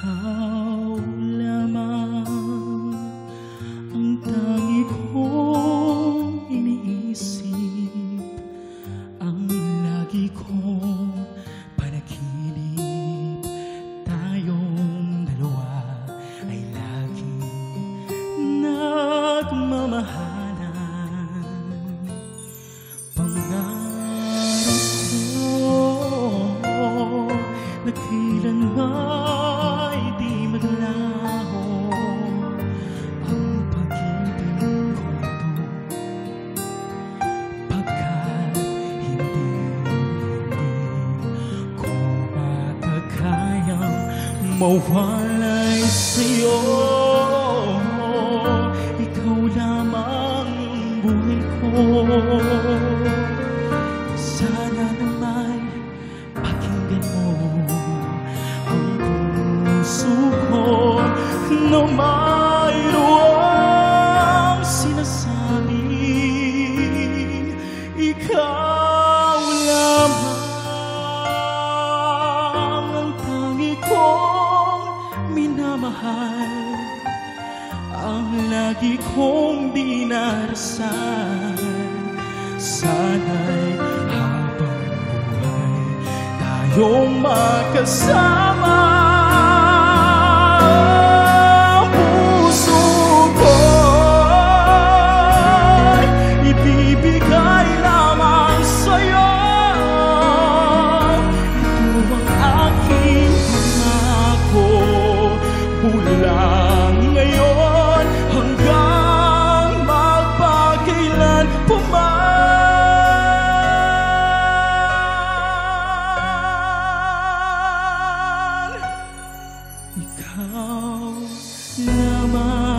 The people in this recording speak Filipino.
Ikaw lamang ang tangi kong iniisip, ang lagi kong panaginip. Tayong dalawa ay laging nagmamahalan. Pangarap ko na kailanman di maglaho ang pag-ibig ko ito, pagkat hindi ko makakayang mawalay sa'yo. Ikaw lamang ang buhay ko. Sana naman pakinggan mo ang puso ko na mayroong sinasabing ikaw lamang ang tangi kong minamahal, ang lagi kong dinarasal. Sana'y habang buhay tayong magkasama. Ang puso ko'y ibibigay lamang sa'yo. Ito ang aking pangako mula ngayon hanggang magpakailan pa man. Ikaw naman.